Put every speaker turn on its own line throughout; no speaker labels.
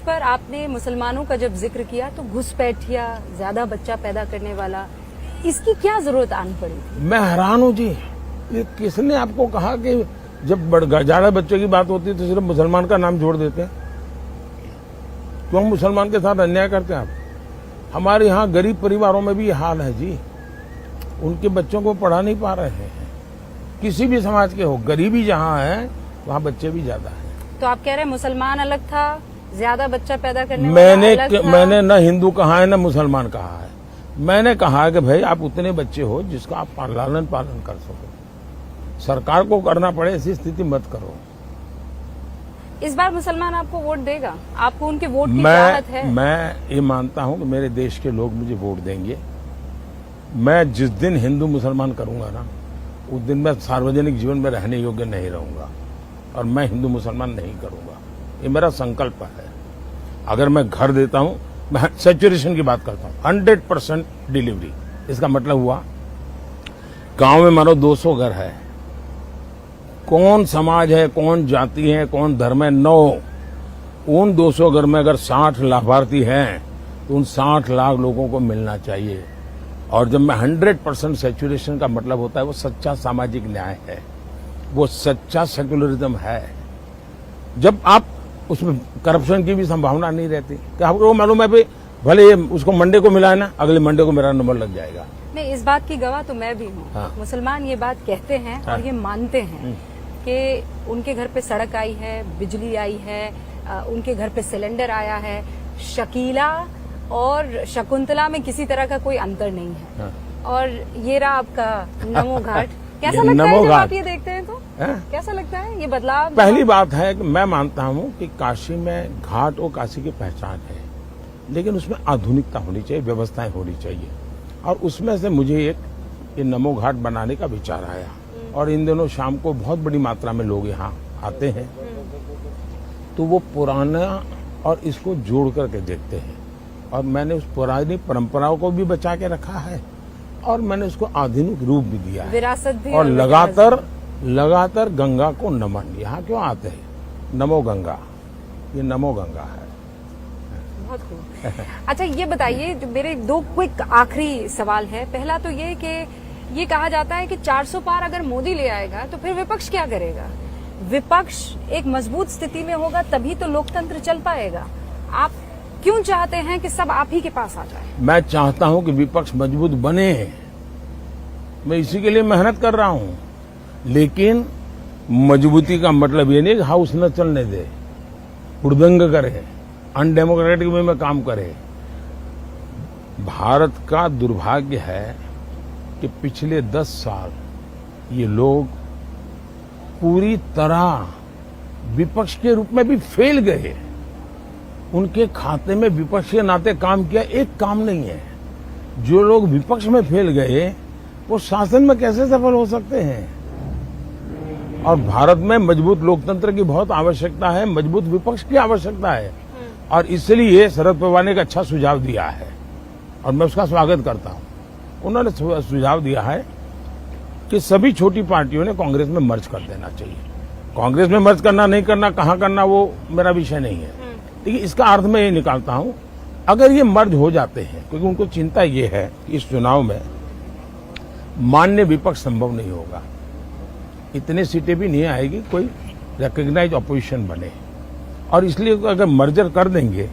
पर आपने मुसलमानों का जब जिक्र किया तो घुसपैठिया, ज्यादा बच्चा पैदा करने वाला, इसकी क्या जरूरत आनी पड़ी?
मैं हैरान हूं जी, ये किसने आपको कहा कि जब ज्यादा बच्चों की बात होती है तो सिर्फ मुसलमान का नाम जोड़ देते हैं? क्यों मुसलमान के साथ अन्याय करते हैं आप? हमारे यहाँ गरीब परिवारों में भी ये हाल है जी, उनके बच्चों को पढ़ा नहीं पा रहे हैं। किसी भी समाज के हो, गरीबी जहाँ है वहाँ बच्चे भी ज्यादा हैं।
तो आप कह रहे हैं मुसलमान अलग था, ज्यादा बच्चा पैदा करने वाला अलग था?
मैंने न हिंदू कहा है न मुसलमान कहा है। मैंने कहा कि भाई आप उतने बच्चे हो जिसका आप लालन पालन कर सको। सरकार को करना पड़े ऐसी स्थिति मत करो।
इस बार मुसलमान आपको वोट देगा? आपको उनके वोट की चाहत है?
मैं ये मानता हूं कि मेरे देश के लोग मुझे वोट देंगे। मैं जिस दिन हिंदू मुसलमान करूंगा ना, उस दिन मैं सार्वजनिक जीवन में रहने योग्य नहीं रहूंगा और मैं हिंदू मुसलमान नहीं करूंगा। ये मेरा संकल्प है। अगर मैं घर देता हूं, मैं सैचुरेशन की बात करता हूं, 100% डिलीवरी। इसका मतलब हुआ गांव में मानो 200 घर है, कौन समाज है, कौन जाति है, कौन धर्म है, 9। उन 200 घर में अगर 60 लाभार्थी हैं तो उन 60 लाख लोगों को मिलना चाहिए। और जब मैं 100% सैचुरेशन का मतलब होता है वो सच्चा सामाजिक न्याय है, वो सच्चा सेक्युलरिज्म है। जब आप उसमें करप्शन की भी संभावना नहीं रहती कि आपको मालूम है भाई भले उसको मंडे को मिला है ना, अगले मंडे को मेरा नंबर लग जाएगा।
नहीं, इस बात की गवाह तो मैं भी हूँ।
हाँ।
मुसलमान ये बात कहते हैं और ये मानते हैं कि उनके घर पे सड़क आई है, बिजली आई है, उनके घर पे सिलेंडर आया है। शकीला और शकुंतला में किसी तरह का कोई अंतर नहीं है।
हाँ।
और ये रहा आपका नमो घाट। कैसा लगता है जब आप ये देखते हैं तो? कैसा लगता है ये बदलाव?
पहली बात है कि मैं मानता हूं कि काशी में घाट और काशी की पहचान है, लेकिन उसमें आधुनिकता होनी चाहिए, व्यवस्थाएं होनी चाहिए। और उसमें से मुझे एक ये नमो घाट बनाने का विचार आया और इन दिनों शाम को बहुत बड़ी मात्रा में लोग यहाँ आते हैं, तो वो पुराना और इसको जोड़ करके देखते हैं। और मैंने उस पुरानी परंपराओं को भी बचा के रखा है और मैंने उसको आधुनिक रूप भी दिया है,
विरासत भी। और
लगातार गंगा को नमन। यहाँ क्यों आते हैं? नमो गंगा, ये नमो गंगा है।
बहुत खूब। अच्छा, ये बताइए, जो मेरे 2 क्विक आखिरी सवाल है। पहला तो ये कि ये कहा जाता है कि 400 पार अगर मोदी ले आएगा तो फिर विपक्ष क्या करेगा? विपक्ष एक मजबूत स्थिति में होगा तभी तो लोकतंत्र चल पाएगा। आप क्यों चाहते हैं कि सब आप ही के पास आ जाए?
मैं चाहता हूं कि विपक्ष मजबूत बने, मैं इसी के लिए मेहनत कर रहा हूं। लेकिन मजबूती का मतलब ये नहीं कि हाउस न चलने दे, हुड़दंग करे, अनडेमोक्रेटिक वे में काम करे। भारत का दुर्भाग्य है कि पिछले 10 साल ये लोग पूरी तरह विपक्ष के रूप में भी फेल गए। उनके खाते में विपक्ष के नाते काम किया एक काम नहीं है। जो लोग विपक्ष में फेल गए वो शासन में कैसे सफल हो सकते हैं? और भारत में मजबूत लोकतंत्र की बहुत आवश्यकता है, मजबूत विपक्ष की आवश्यकता है। और इसलिए शरद पवार ने एक अच्छा सुझाव दिया है और मैं उसका स्वागत करता हूं। उन्होंने सुझाव दिया है कि सभी छोटी पार्टियों ने कांग्रेस में मर्ज कर देना चाहिए। कांग्रेस में मर्ज करना नहीं करना, कहां करना, वो मेरा विषय नहीं है। लेकिन इसका अर्थ मैं ये निकालता हूं, अगर ये मर्ज हो जाते हैं, क्योंकि उनको चिंता ये है कि इस चुनाव में मान्य विपक्ष संभव नहीं होगा, इतने सीटें भी नहीं आएगी कोई रिकॉग्नाइज अपोजिशन बने। और इसलिए अगर मर्जर कर देंगे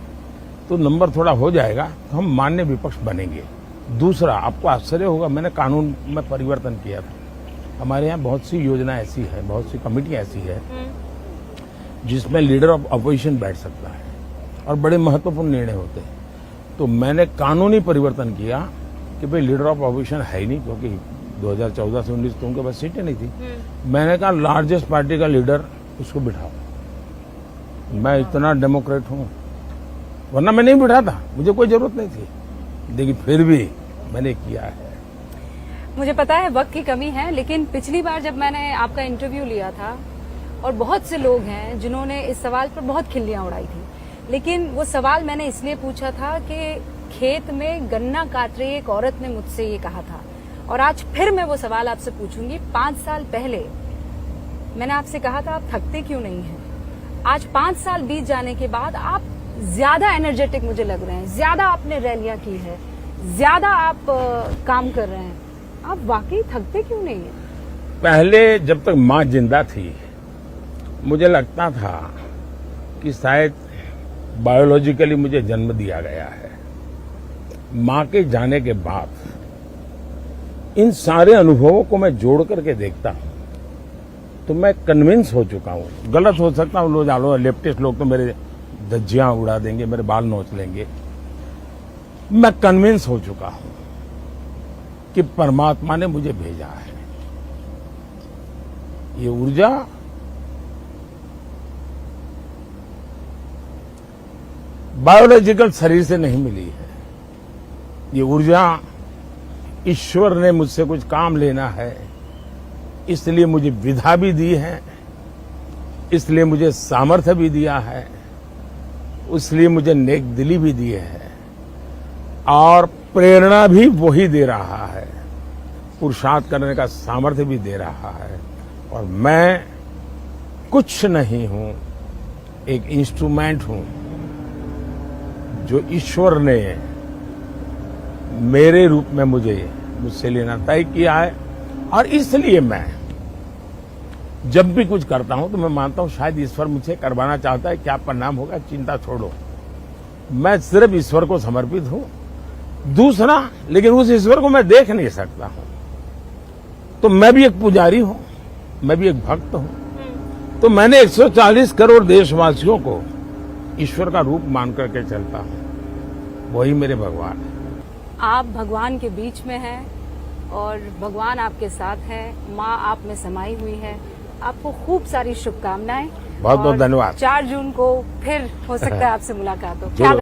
तो नंबर थोड़ा हो जाएगा, तो हम मान्य विपक्ष बनेंगे। दूसरा, आपको आश्चर्य होगा, मैंने कानून में परिवर्तन किया था। हमारे यहाँ बहुत सी योजना ऐसी है, बहुत सी कमेटियां ऐसी है जिसमें लीडर ऑफ अपोजिशन बैठ सकता है और बड़े महत्वपूर्ण निर्णय होते हैं। तो मैंने कानूनी परिवर्तन किया कि भाई लीडर ऑफ अपोजिशन है ही नहीं, क्योंकि 2014 से 19 तो उनके पास सीटें नहीं थी। मैंने कहा लार्जेस्ट पार्टी का लीडर उसको बिठाओ। मैं इतना डेमोक्रेट हूं, वरना मैं नहीं बिठाता, मुझे कोई जरूरत नहीं थी, लेकिन फिर भी मैंने किया है।
मुझे पता है वक्त की कमी है, लेकिन पिछली बार जब मैंने आपका इंटरव्यू लिया था और बहुत से लोग हैं जिन्होंने इस सवाल पर बहुत खिल्लियां उड़ाई थी, लेकिन वो सवाल मैंने इसलिए पूछा था कि खेत में गन्ना काट रही एक औरत ने मुझसे ये कहा था। और आज फिर मैं वो सवाल आपसे पूछूंगी। 5 साल पहले मैंने आपसे कहा था आप थकते क्यों नहीं हैं? आज 5 साल बीत जाने के बाद आप ज्यादा एनर्जेटिक मुझे लग रहे हैं, ज्यादा आपने रैलियां की है, ज्यादा आप काम कर रहे हैं, आप वाकई थकते क्यों नहीं है?
पहले जब तक माँ जिंदा थी मुझे लगता था कि शायद बायोलॉजिकली मुझे जन्म दिया गया है। माँ के जाने के बाद इन सारे अनुभवों को मैं जोड़ करके देखता हूं तो मैं कन्विंस हो चुका हूं। गलत हो सकता हूं, लोग लेफ्टिस्ट लोग तो मेरे धज्जियां उड़ा देंगे, मेरे बाल नोच लेंगे। मैं कन्विंस हो चुका हूं कि परमात्मा ने मुझे भेजा है। ये ऊर्जा बायोलॉजिकल शरीर से नहीं मिली है। ये ऊर्जा ईश्वर ने मुझसे कुछ काम लेना है, इसलिए मुझे विधा भी दी है, इसलिए मुझे सामर्थ्य भी दिया है, इसलिए मुझे नेक दिली भी दी है और प्रेरणा भी वही दे रहा है, पुरुषार्थ करने का सामर्थ्य भी दे रहा है। और मैं कुछ नहीं हूं, एक इंस्ट्रूमेंट हूं जो ईश्वर ने मेरे रूप में मुझसे लेना तय किया है। और इसलिए मैं जब भी कुछ करता हूं तो मैं मानता हूं शायद ईश्वर मुझसे करवाना चाहता है, क्या परिणाम होगा चिंता छोड़ो। मैं सिर्फ ईश्वर को समर्पित हूं। दूसरा, लेकिन उस ईश्वर को मैं देख नहीं सकता हूं, तो मैं भी एक पुजारी हूं, मैं भी एक भक्त हूं। तो मैंने 140 करोड़ देशवासियों को ईश्वर का रूप मान करके चलता हूं, वही मेरे भगवान है।
आप भगवान के बीच में हैं और भगवान आपके साथ है, माँ आप में समाई हुई है। आपको खूब सारी शुभकामनाएं।
बहुत बहुत धन्यवाद।
4 जून को फिर हो सकता है आपसे मुलाकात हो।
जरूर।